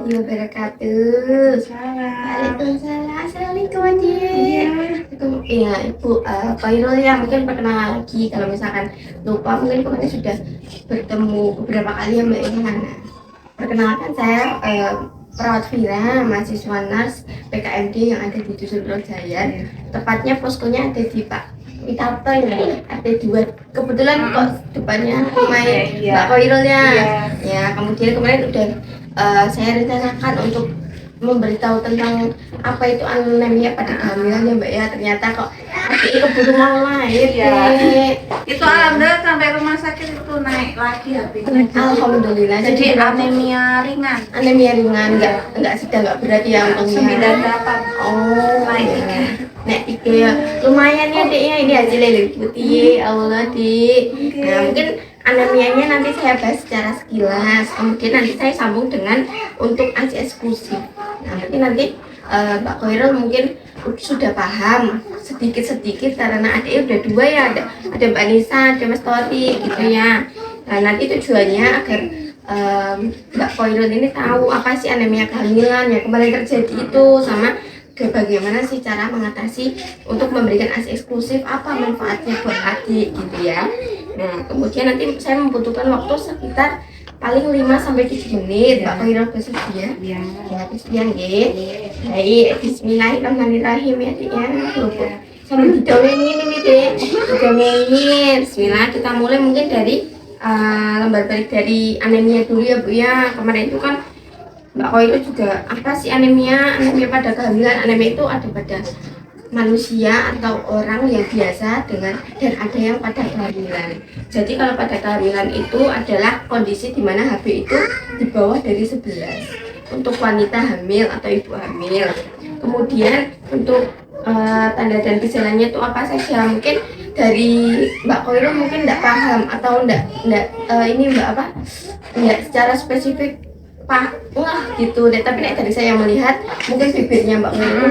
wabarakatuh. Salam. Waalaikumsalam. Assalamualaikum adik. Iya Ibu Khairul ya, mungkin perkenalan lagi kalau misalkan lupa, mungkin kemarin sudah bertemu beberapa kali ya Mbak Ina. Perkenalkan saya perawat Vira, mahasiswa NARS PKMD yang ada di Dusun Rojaya. Tepatnya poskonya ada di Pak Witarto ya, ada 2. Kebetulan kok depannya main Mbak Khairul ya. Ya, kemudian kemarin udah saya rencanakan untuk memberitahu tentang apa itu anemia pada kehamilan ya Mbak ya. Ternyata kok adik keburu mau lahir ya. Itu alhamdulillah sampai rumah sakit itu naik lagi HB-nya. Alhamdulillah. Jadi anemia ringan. Anemia ringan, enggak sedang, enggak berat ya untungnya. 98. Oh, naik ya. Nek tiga ya lumayan ya Dek ya, ini hasilnya lebih putih Allah Dik. Nah mungkin anemianya nanti saya bahas secara sekilas, kemudian nanti saya sambung dengan untuk ASI eksklusif. Nah mungkin nanti Mbak Khairul mungkin sudah paham sedikit-sedikit karena adiknya udah 2 ya, ada Mbak Nisa, ada Mas Tori gitu ya. Nah nanti tujuannya agar Mbak Khairul ini tahu apa sih anemia kehamilan yang kemarin terjadi itu, sama bagaimana sih cara mengatasi untuk memberikan ASI eksklusif, apa manfaatnya buat adik gitu ya. Nah kemudian nanti saya membutuhkan waktu sekitar paling 5-7 menit. Mbak Khairul bersedia? Iya. Ya bersedia nggih. Baik, bismillahirrahmanirrahim ya Dik ya. Sambil didongengin ini Dik. Didongengin. Bismillah, kita mulai mungkin dari lembar balik dari anemia dulu ya Bu ya. Kemarin itu kan Mbak Khairul juga apa sih anemia? Anemia pada kehamilan. Anemia itu ada pada manusia atau orang yang biasa dengan dan ada yang pada kehamilan. Jadi kalau pada kehamilan itu adalah kondisi di mana HB itu di bawah dari 11 untuk wanita hamil atau ibu hamil. Kemudian untuk tanda dan gejalanya itu apa saja? Mungkin dari Mbak Khairul mungkin tidak paham atau tidak ini Mbak apa? Tidak secara spesifik wah gitu deh, tapi dari saya melihat mungkin bibirnya Mbak Khairul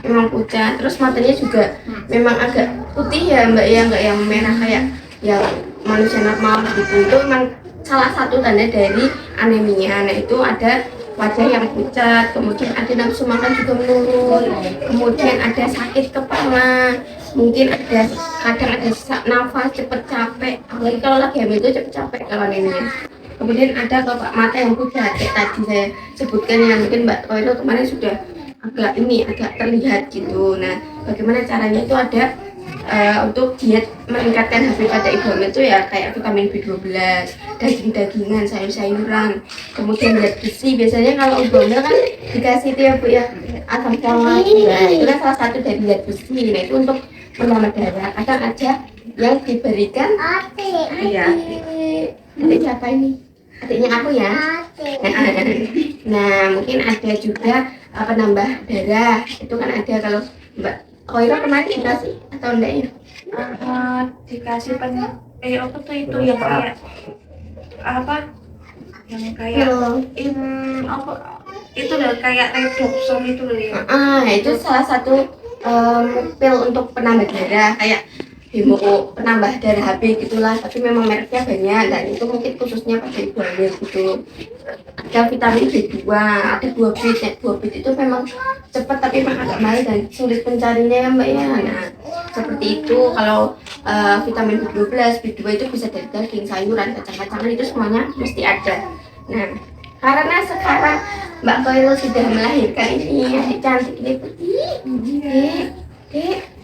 memang pucat, terus matanya juga memang agak putih ya Mbak ya, enggak yang merah kayak yang manusia normal gitu. Itu memang salah satu tanda dari anemia. Nah itu ada wajah yang pucat, kemudian ada nafsu makan juga menurun, kemudian ada sakit kepala, mungkin kadang ada sesak nafas, cepet capek, apalagi kalau lagi hamil itu cepet capek kalau anemia. Kemudian ada kelopak mata yang pucat kayak tadi saya sebutkan, yang mungkin Mbak Khairul kemarin sudah agak terlihat gitu. Nah bagaimana caranya itu ada untuk diet meningkatkan HB pada ibu hamil itu ya kayak vitamin B12, daging-dagingan, sayur-sayuran, kemudian zat besi. Biasanya kalau ibu hamil kan dikasih itu ya Bu ya, asam folat. Nah itu kan salah satu dari zat besi. Nah itu untuk menambah darah. Kadang aja yang diberikan iya adik siapa ini? Adiknya aku ya. Nah mungkin ada juga penambah darah, itu kan ada kalau Mbak Khairul kemarin dikasih atau enggak ya? Dikasih apa tuh itu yang kayak apa? Yang kayak apa? Itu loh kayak redoxon itu loh ya. Itu salah satu pil untuk penambah darah kayak Bimo penambah darah HB gitulah, tapi memang mereknya banyak dan itu mungkin khususnya pada ibu hamil gitu. Ada vitamin B2, ada buah bit. Buah bit itu memang cepat tapi memang agak mahal dan sulit pencarinya ya Mbak ya. Nah seperti itu. Kalau vitamin B12, B2 itu bisa dari daging, sayuran, kacang-kacangan, itu semuanya mesti ada. Nah karena sekarang Mbak Khairul sudah melahirkan ini adik cantik ini putih, Dek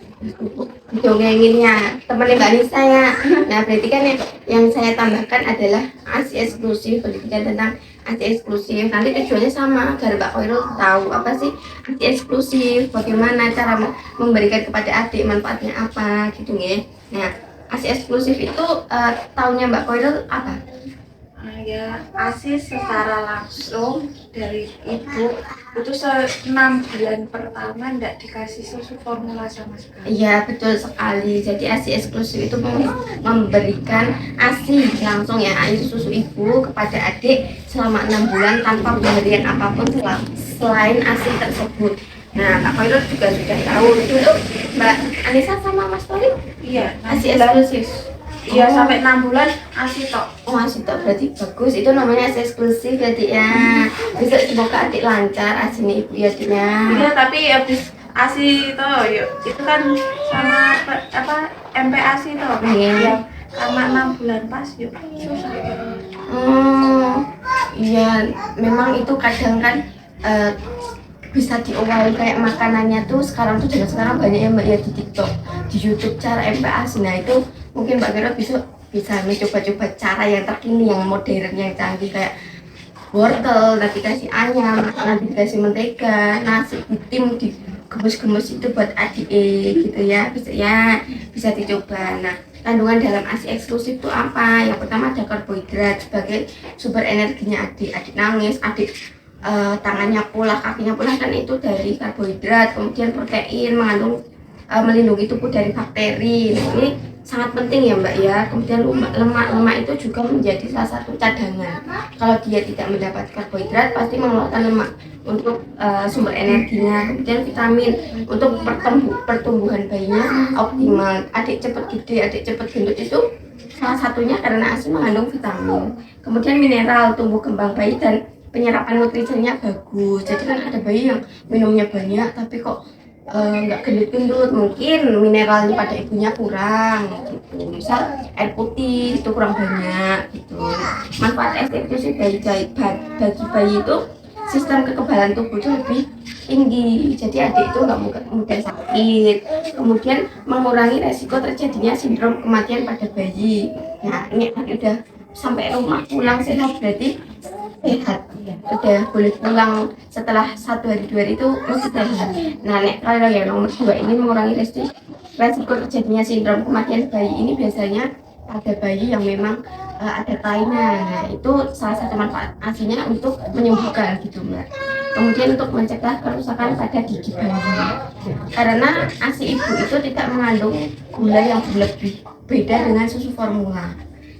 dongenginnya temannya Mbak Nisa ya. Nah berarti kan yang saya tambahkan adalah ASI eksklusif, pendidikan tentang ASI eksklusif. Nanti tujuannya sama agar Mbak Khairul tahu apa sih ASI eksklusif, bagaimana cara memberikan kepada adik, manfaatnya apa gitu ya. Nah ASI eksklusif itu tahunnya Mbak Khairul apa? Ya ASI secara langsung dari ibu itu 6 bulan pertama enggak dikasih susu formula sama sekali. Iya betul sekali. Jadi ASI eksklusif itu memberikan ASI langsung ya, air susu ibu kepada adik selama 6 bulan tanpa pemberian apapun selain ASI tersebut. Nah Kak Khairul juga sudah tahu itu Mbak Anissa sama Mas Tori? Iya, ASI eksklusif. Iya, Oh. sampai 6 bulan ASI tok. Oh, ASI tok berarti bagus. Itu namanya ASI eksklusif ya, Dik ya. Besok semoga adik lancar ASInya ibu ya, Dik ya. Iya, tapi habis ASI itu yuk, itu kan sama apa MPASI itu Iya. ya, karena 6 bulan pas yuk susah. Iya, memang itu kadang kan bisa diawali kayak makanannya tuh sekarang tuh zaman sekarang banyak yang Mbak ya di TikTok, di YouTube cara MPASI. Nah itu mungkin Mbak Vero bisa mencoba-coba cara yang terkini, yang modern, yang canggih kayak wortel, nanti kasih ayam, nanti dikasih mentega, nasi hitam digemes-gemes itu buat adik gitu ya, bisa dicoba. Nah, kandungan dalam ASI eksklusif itu apa? Yang pertama ada karbohidrat sebagai sumber energinya adik. Adik nangis, adik tangannya pola, kakinya pola, kan itu dari karbohidrat. Kemudian protein mengandung melindungi tubuh dari bakteri. Nah, ini sangat penting ya Mbak ya. Kemudian lemak itu juga menjadi salah satu cadangan. Kalau dia tidak mendapat karbohidrat pasti mengeluarkan lemak untuk sumber energinya. Kemudian vitamin untuk pertumbuhan bayinya optimal. Adik cepat gede, adik cepat gendut itu salah satunya karena ASI mengandung vitamin. Kemudian mineral, tumbuh kembang bayi dan penyerapan nutrisinya bagus. Jadi kan ada bayi yang minumnya banyak tapi kok nggak gendut-gendut, mungkin mineralnya pada ibunya kurang gitu. Misal air putih itu kurang banyak gitu. Manfaat ASI itu sih bagi bayi itu sistem kekebalan tubuh itu lebih tinggi, jadi adik itu nggak mudah sakit. Kemudian mengurangi resiko terjadinya sindrom kematian pada bayi. Nah ini udah sampai rumah pulang sehat berarti sehat, udah boleh pulang setelah 1 hari 2 hari itu masih sehat. Nah kalau yang nomor 2 ini mengurangi resiko terjadinya sindrom kematian bayi. Ini biasanya ada bayi yang memang ada kelainan. Nah itu salah satu manfaat ASInya untuk menyembuhkan gitu Mbak. Kemudian untuk mencegah kerusakan pada gigi bayi, karena ASI ibu itu tidak mengandung gula yang berlebih, beda dengan susu formula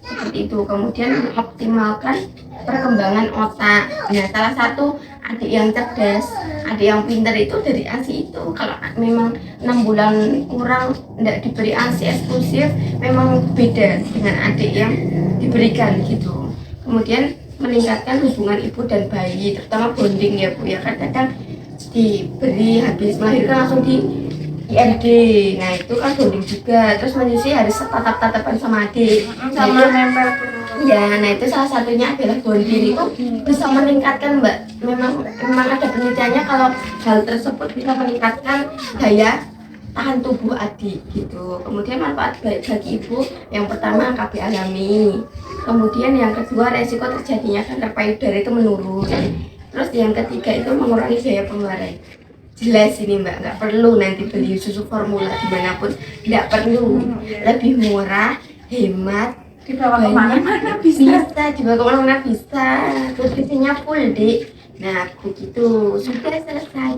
seperti itu. Kemudian mengoptimalkan perkembangan otak. Nah salah satu adik yang cerdas, adik yang pintar itu dari ASI itu. Kalau memang 6 bulan kurang tidak diberi ASI eksklusif, memang beda dengan adik yang diberikan gitu. Kemudian meningkatkan hubungan ibu dan bayi, terutama bonding ya Bu ya. Kadang diberi habis melahirkan langsung di IMD, nah itu kan bonding juga. Terus menyusui harus tatap-tatapan sama adik, Sama nempel terus. ya. Nah itu salah satunya adalah bonding itu bisa meningkatkan Mbak. Memang ada penelitiannya kalau hal tersebut bisa meningkatkan daya tahan tubuh adik gitu. Kemudian manfaat bagi ibu, yang pertama KB alami. Kemudian yang kedua resiko terjadinya kanker payudara itu menurun. Terus yang ketiga itu mengurangi biaya pengeluaran. Jelas ini Mbak, nggak perlu nanti beli susu formula dimanapun, nggak perlu. Lebih murah, hemat, Dibawa kemana-mana bisa. dibawa kemana-mana bisa. Nutrisinya full Dik. Nah begitu sudah selesai.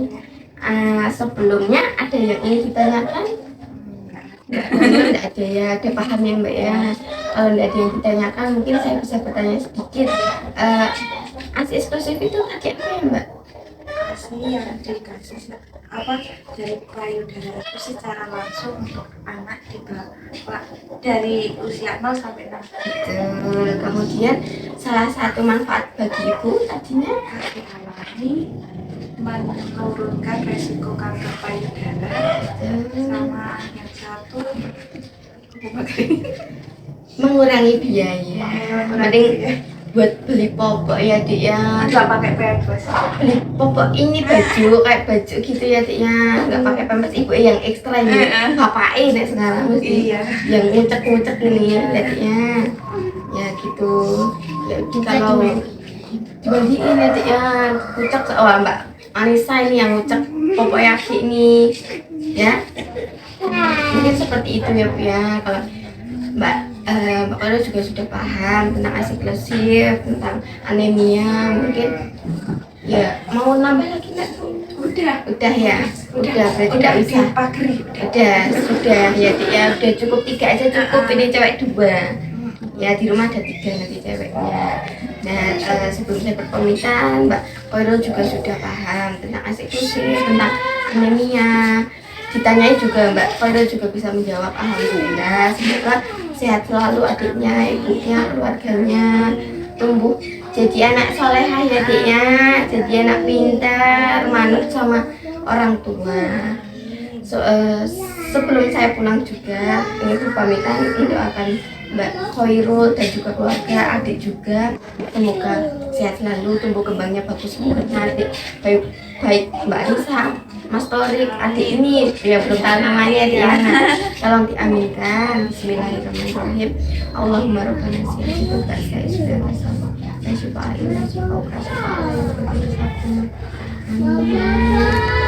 Sebelumnya ada yang ingin ditanyakan? Nggak ada ya, ada paham ya Mbak ya. Kalau nggak ada yang ditanyakan mungkin saya bisa bertanya sedikit. ASI eksklusif itu pakai apa ya Mbak? ASI yang dikasih apa dari payudara itu secara langsung untuk anak di bawah dari usia 0 sampai 6. Betul. Kemudian salah satu manfaat bagi ibu tadinya KB alami menurunkan resiko kanker payudara, sama yang satu mengurangi biaya. Mending buat beli popok ya Dik ya. nggak pakai pampers. Beli popok ini baju kayak baju gitu ya Dik ya. Nggak pakai pampers ibu yang ekstra ini. Bapaknya nih sekarang mesti Iya. yang ngucek-ngucek ini ya Dik ya. Ya gitu. Kalau dibandingin ya Dik ya, ngucek Mbak Anissa ini yang ngucek popok yaki ini ya. Mungkin seperti itu ya Bu ya. Kalau Mbak Kalau juga sudah paham tentang ASI eksklusif, tentang anemia, mungkin ya mau nambah lagi nggak Bu? Udah ya, udah berarti nggak bisa. Sudah ya Dik ya, udah cukup 3 aja cukup. Ini cewek 2 ya, di rumah ada 3 nanti ceweknya. Nah sebelum saya berpamitan, Mbak Koirul juga sudah paham tentang ASI eksklusif, tentang anemia. Ditanyai juga Mbak Koirul juga bisa menjawab, alhamdulillah. Semoga sehat selalu adiknya, ibunya, keluarganya, tumbuh jadi anak solehah ya Dik ya, jadi anak pintar, manut sama orang tua. Sebelum saya pulang juga ingin berpamitan mendoakan Mbak Khoirul dan juga keluarga, adik juga, semoga sehat selalu, tumbuh kembangnya bagus semuanya. Adik baik Mbak Risa, Mas Torik, adik ini dia belum tahu namanya Diana, tolong diaminkan. Bismillahirrahmanirrahim. Allahumma rabbana syi'atu saya sudah bersama saya syukur amin. Amin.